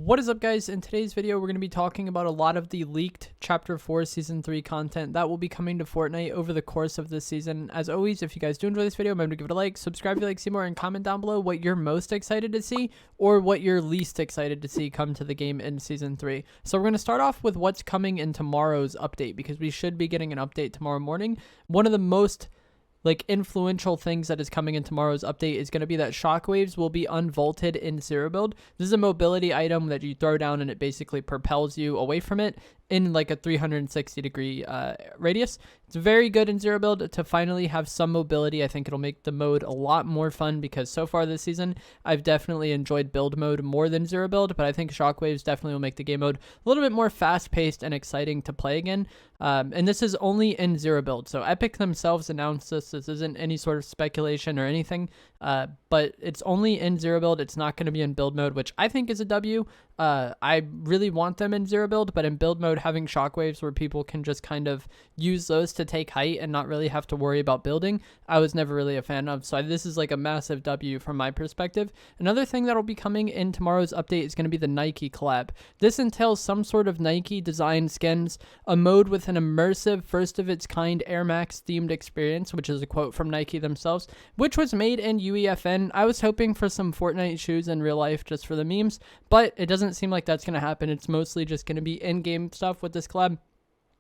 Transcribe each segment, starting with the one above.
What is up, guys? In today's video, we're going to be talking about a lot of the leaked Chapter 4 Season 3 content that will be coming to Fortnite over the course of this season. As always, if you guys do enjoy this video, remember to give it a like, subscribe if you like to see more, and comment down below what you're most excited to see or what you're least excited to see come to the game in Season 3. So we're going to start off with what's coming in tomorrow's update, because we should be getting an update tomorrow morning. One of the most influential things that is coming in tomorrow's update is going to be that shockwaves will be unvaulted in zero build. This is a mobility item that you throw down and it basically propels you away from it in like a 360 degree radius. It's very good in zero build to finally have some mobility. I think it'll make the mode a lot more fun, because so far this season I've definitely enjoyed build mode more than zero build, but I think shockwaves definitely will make the game mode a little bit more fast paced and exciting to play again. And this is only in zero build, so Epic themselves announced this. This isn't any sort of speculation or anything, but it's only in zero build. It's not going to be in build mode, which I think is a W. I really want them in zero build, but in build mode, having shockwaves where people can just kind of use those to take height and not really have to worry about building, I was never really a fan of. So this is like a massive W from my perspective. Another thing that'll be coming in tomorrow's update is going to be the Nike collab. This entails some sort of Nike design skins, a mode with an immersive, first of its kind Air Max themed experience, which is a quote from Nike themselves, which was made in UEFN. I was hoping for some Fortnite shoes in real life just for the memes, but it doesn't seem like that's going to happen. It's mostly just going to be in-game stuff with this collab.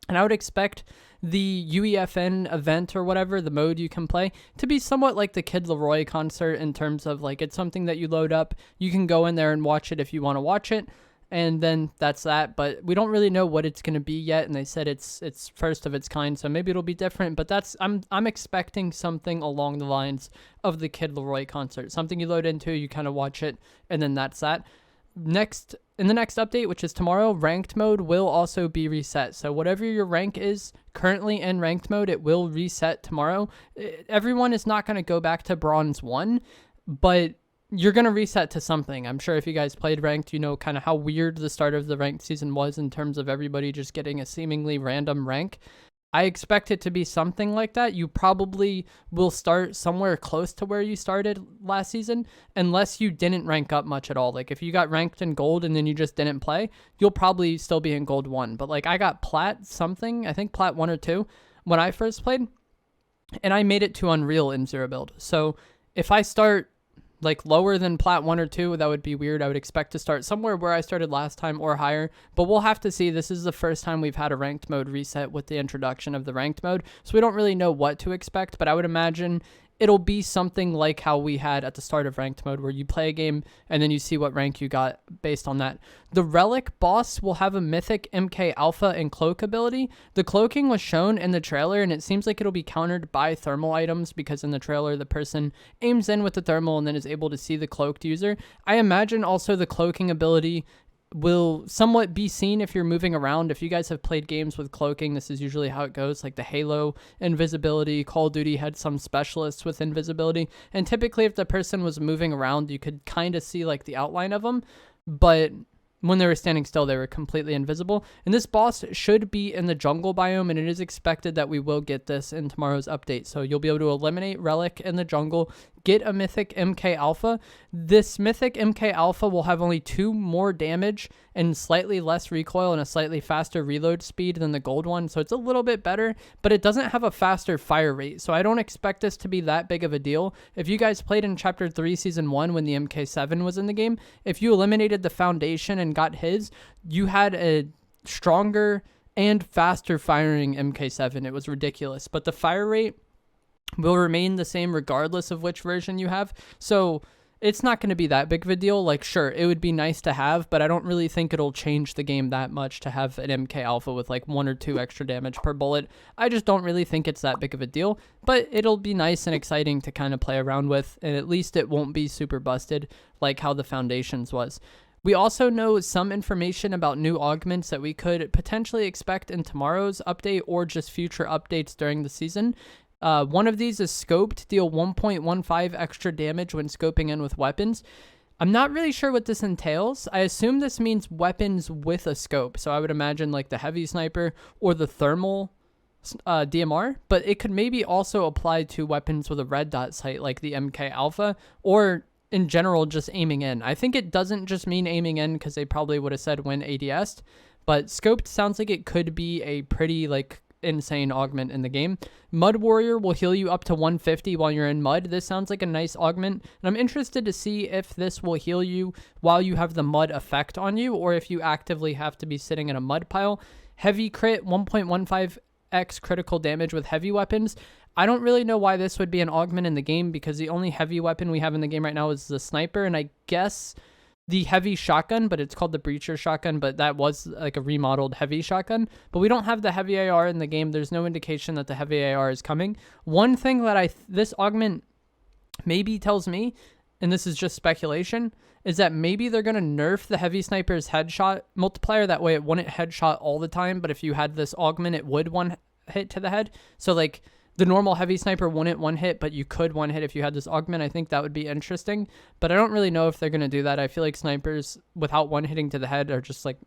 And I would expect the UEFN event or whatever, the mode you can play, to be somewhat like the Kid Leroy concert in terms of like it's something that you load up. You can go in there and watch it if you want to watch it. And then that's that, but we don't really know what it's going to be yet, and they said it's first of its kind, so maybe it'll be different, but I'm expecting something along the lines of the Kid Leroy concert, something you load into, you kind of watch it, and then that's that. Next, in the next update, which is tomorrow, ranked mode will also be reset. So whatever your rank is currently in ranked mode, it will reset tomorrow. Everyone is not going to go back to bronze 1, but you're going to reset to something. I'm sure if you guys played ranked, you know kind of how weird the start of the ranked season was in terms of everybody just getting a seemingly random rank. I expect it to be something like that. You probably will start somewhere close to where you started last season, unless you didn't rank up much at all. Like if you got ranked in gold and then you just didn't play, you'll probably still be in gold 1. But like I got plat something, I think plat 1 or 2 when I first played, and I made it to Unreal in zero build. So if I start like lower than plat 1 or 2, that would be weird. I would expect to start somewhere where I started last time or higher, but we'll have to see. This is the first time we've had a ranked mode reset with the introduction of the ranked mode, so we don't really know what to expect, but I would imagine it'll be something like how we had at the start of ranked mode, where you play a game and then you see what rank you got based on that. The Relic boss will have a mythic MK Alpha and cloak ability. The cloaking was shown in the trailer, and it seems like it'll be countered by thermal items, because in the trailer the person aims in with the thermal and then is able to see the cloaked user. I imagine also the cloaking ability will somewhat be seen if you're moving around. If you guys have played games with cloaking, this is usually how it goes, like the Halo invisibility. Call of Duty had some specialists with invisibility, and typically if the person was moving around, you could kind of see like the outline of them, but when they were standing still, they were completely invisible. And this boss should be in the jungle biome, and it is expected that we will get this in tomorrow's update. So you'll be able to eliminate Relic in the jungle, get a mythic MK Alpha. This mythic MK Alpha will have only 2 more damage and slightly less recoil and a slightly faster reload speed than the gold one. So it's a little bit better, but it doesn't have a faster fire rate. So I don't expect this to be that big of a deal. If you guys played in Chapter 3 Season 1 when the MK7 was in the game, if you eliminated the Foundation and got his, you had a stronger and faster firing MK7. It was ridiculous, but the fire rate will remain the same regardless of which version you have. So it's not going to be that big of a deal. Like, sure, it would be nice to have, but I don't really think it'll change the game that much to have an MK Alpha with like 1 or 2 extra damage per bullet. I just don't really think it's that big of a deal, but it'll be nice and exciting to kind of play around with, and at least it won't be super busted like how the Foundations was. We also know some information about new augments that we could potentially expect in tomorrow's update or just future updates during the season. One of these is scoped, deal 1.15 extra damage when scoping in with weapons. I'm not really sure what this entails. I assume this means weapons with a scope, so I would imagine like the heavy sniper or the thermal DMR, but it could maybe also apply to weapons with a red dot sight like the MK Alpha, or in general just aiming in. I think it doesn't just mean aiming in because they probably would have said when ADS, but scoped sounds like it could be a pretty like insane augment in the game. Mud Warrior will heal you up to 150 while you're in mud. This sounds like a nice augment, and I'm interested to see if this will heal you while you have the mud effect on you, or if you actively have to be sitting in a mud pile. Heavy crit, 1.15x critical damage with heavy weapons. I don't really know why this would be an augment in the game, because the only heavy weapon we have in the game right now is the sniper, and I guess the heavy shotgun, but it's called the breacher shotgun, but that was like a remodeled heavy shotgun. But we don't have the heavy AR in the game. There's no indication that the heavy AR is coming. One thing that this augment maybe tells me, and this is just speculation, is that maybe they're going to nerf the heavy sniper's headshot multiplier. That way it wouldn't headshot all the time, but if you had this augment, it would one hit to the head. So like the normal heavy sniper wouldn't one hit, but you could one hit if you had this augment. I think that would be interesting, but I don't really know if they're going to do that. I feel like snipers without one hitting to the head are just like,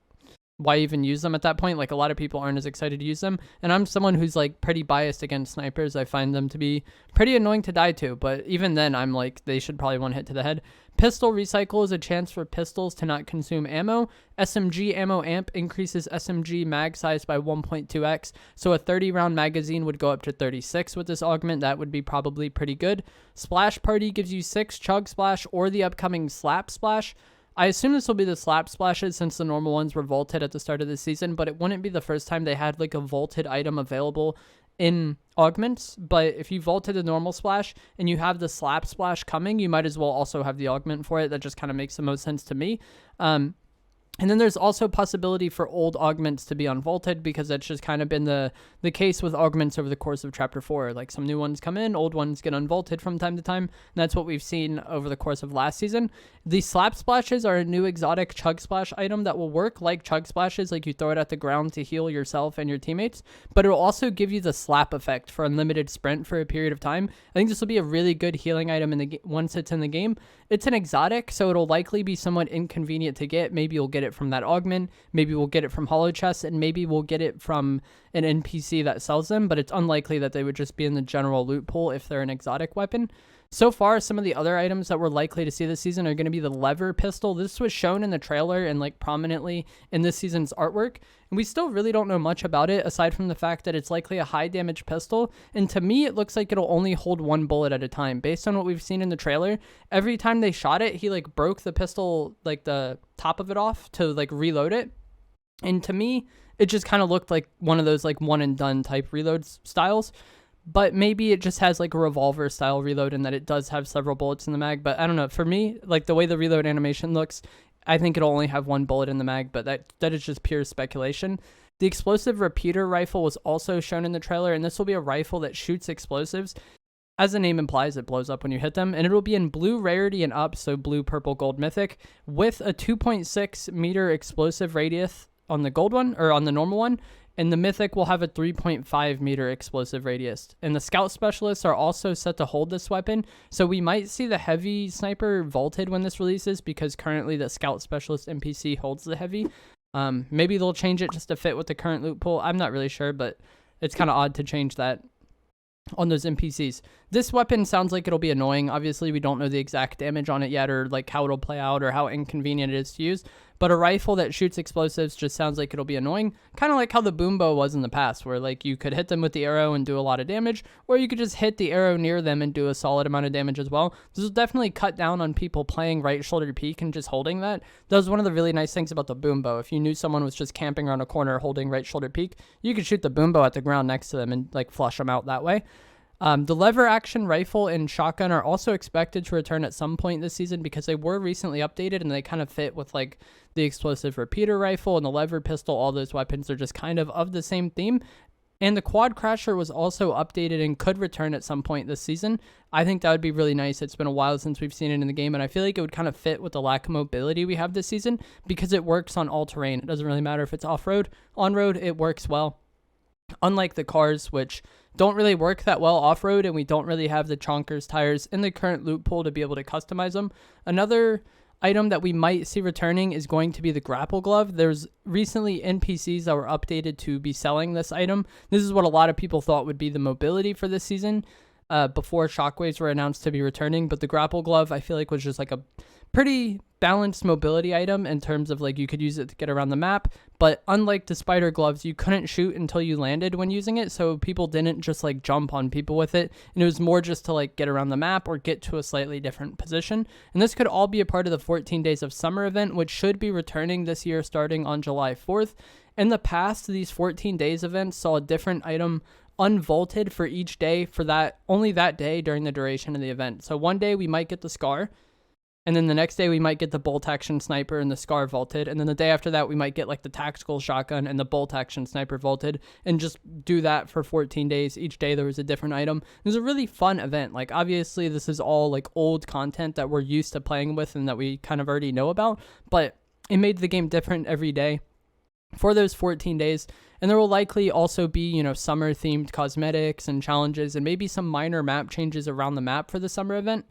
why even use them at that point? Like a lot of people aren't as excited to use them. And I'm someone who's like pretty biased against snipers. I find them to be pretty annoying to die to, but even then I'm like, they should probably one hit to the head. Pistol recycle is a chance for pistols to not consume ammo. SMG ammo amp increases SMG mag size by 1.2x. So a 30 round magazine would go up to 36 with this augment. That would be probably pretty good. Splash party gives you 6 chug splash or the upcoming slap splash. I assume this will be the slap splashes since the normal ones were vaulted at the start of the season, but it wouldn't be the first time they had like a vaulted item available in augments. But if you vaulted the normal splash and you have the slap splash coming, you might as well also have the augment for it. That just kind of makes the most sense to me. And then there's also possibility for old augments to be unvaulted, because that's just kind of been the case with augments over the course of Chapter 4. Like some new ones come in, old ones get unvaulted from time to time. And that's what we've seen over the course of last season. The slap splashes are a new exotic chug splash item that will work like chug splashes, like you throw it at the ground to heal yourself and your teammates, but it will also give you the slap effect for unlimited sprint for a period of time. I think this will be a really good healing item in the once it's in the game. It's an exotic, so it'll likely be somewhat inconvenient to get. Maybe you'll get it from that augment, maybe we'll get it from holo chests, and maybe we'll get it from an NPC that sells them, but it's unlikely that they would just be in the general loot pool if they're an exotic weapon. So far, some of the other items that we're likely to see this season are going to be the lever pistol. This was shown in the trailer and like prominently in this season's artwork, and we still really don't know much about it aside from the fact that it's likely a high damage pistol. And to me, it looks like it'll only hold one bullet at a time. Based on what we've seen in the trailer, every time they shot it, he like broke the pistol, like the top of it off to like reload it. And to me, it just kind of looked like one of those like one and done type reload styles. But maybe it just has like a revolver style reload in that it does have several bullets in the mag. But I don't know. For me, like the way the reload animation looks, I think it'll only have one bullet in the mag, but that is just pure speculation. The explosive repeater rifle was also shown in the trailer, and this will be a rifle that shoots explosives. As the name implies, it blows up when you hit them, and it'll be in blue rarity and up, so blue, purple, gold, mythic, with a 2.6 meter explosive radius on the gold one, or on the normal one, and the mythic will have a 3.5 meter explosive radius. And the scout specialists are also set to hold this weapon, so we might see the heavy sniper vaulted when this releases, because currently the scout specialist NPC holds the heavy. Maybe they'll change it just to fit with the current loot pool. I'm not really sure, but it's kind of odd to change that on those NPCs. This weapon sounds like it'll be annoying. Obviously, we don't know the exact damage on it yet, or like how it'll play out, or how inconvenient it is to use. But a rifle that shoots explosives just sounds like it'll be annoying. Kind of like how the boom bow was in the past, where like you could hit them with the arrow and do a lot of damage, or you could just hit the arrow near them and do a solid amount of damage as well. This will definitely cut down on people playing right shoulder peek and just holding that. That was one of the really nice things about the boom bow. If you knew someone was just camping around a corner holding right shoulder peek, you could shoot the boom bow at the ground next to them and like flush them out that way. The lever action rifle and shotgun are also expected to return at some point this season, because they were recently updated and they kind of fit with like the explosive repeater rifle and the lever pistol. All those weapons are just kind of the same theme. And the quad crasher was also updated and could return at some point this season. I think that would be really nice. It's been a while since we've seen it in the game, and I feel like it would kind of fit with the lack of mobility we have this season, because it works on all terrain. It doesn't really matter if it's off-road. On-road, it works well. Unlike the cars, which don't really work that well off-road, and we don't really have the chonkers tires in the current loot pool to be able to customize them. Another item that we might see returning is going to be the grapple glove. There's recently NPCs that were updated to be selling this item. This is what a lot of people thought would be the mobility for this season. before shockwaves were announced to be returning, but the grapple glove I feel like was just like a pretty balanced mobility item in terms of like you could use it to get around the map, but unlike the spider gloves, you couldn't shoot until you landed when using it, so people didn't just like jump on people with it, and it was more just to like get around the map or get to a slightly different position. And this could all be a part of the 14 days of summer event, which should be returning this year starting on July 4th. In the past, these 14 days events saw a different item unvaulted for each day for that only that day during the duration of the event. So one day we might get the scar, and then the next day we might get the bolt action sniper and the scar vaulted, and then the day after that we might get like the tactical shotgun and the bolt action sniper vaulted, and just do that for 14 days. Each day there was a different item. It was a really fun event. Like obviously this is all like old content that we're used to playing with and that we kind of already know about, but it made the game different every day for those 14 days. And there will likely also be, you know, summer themed cosmetics and challenges and maybe some minor map changes around the map for the summer event.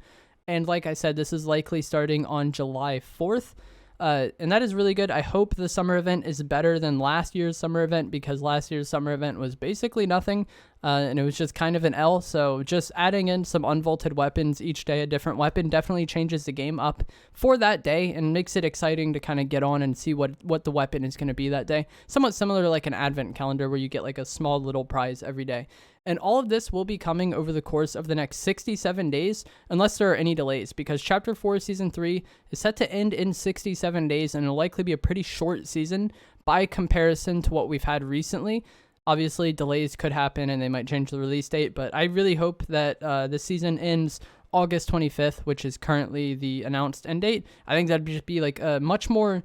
And like I said, this is likely starting on July 4th. And that is really good. I hope the summer event is better than last year's summer event, because last year's summer event was basically nothing. And it was just kind of an L. So just adding in some unvaulted weapons each day, a different weapon, definitely changes the game up for that day and makes it exciting to kind of get on and see what the weapon is going to be that day. Somewhat similar to like an advent calendar where you get like a small little prize every day. And all of this will be coming over the course of the next 67 days, unless there are any delays, because Chapter 4 Season 3 is set to end in 67 days, and it'll likely be a pretty short season by comparison to what we've had recently. Obviously, delays could happen and they might change the release date, but I really hope that the season ends August 25th, which is currently the announced end date. I think that'd just be like a much more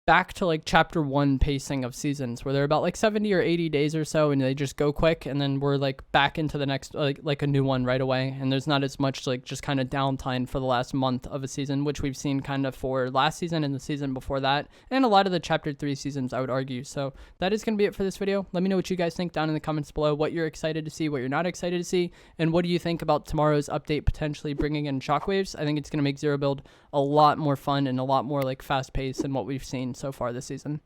back to like chapter 1 pacing of seasons, where they're about like 70 or 80 days or so and they just go quick, and then we're like back into the next like a new one right away, and there's not as much like just kind of downtime for the last month of a season, which we've seen kind of for last season and the season before that, and a lot of the chapter 3 seasons, I would argue. So that is going to be it for this video. Let me know what you guys think down in the comments below, what you're excited to see, what you're not excited to see, and what do you think about tomorrow's update potentially bringing in shockwaves. I think it's going to make zero build a lot more fun and a lot more like fast paced than what we've seen so far this season.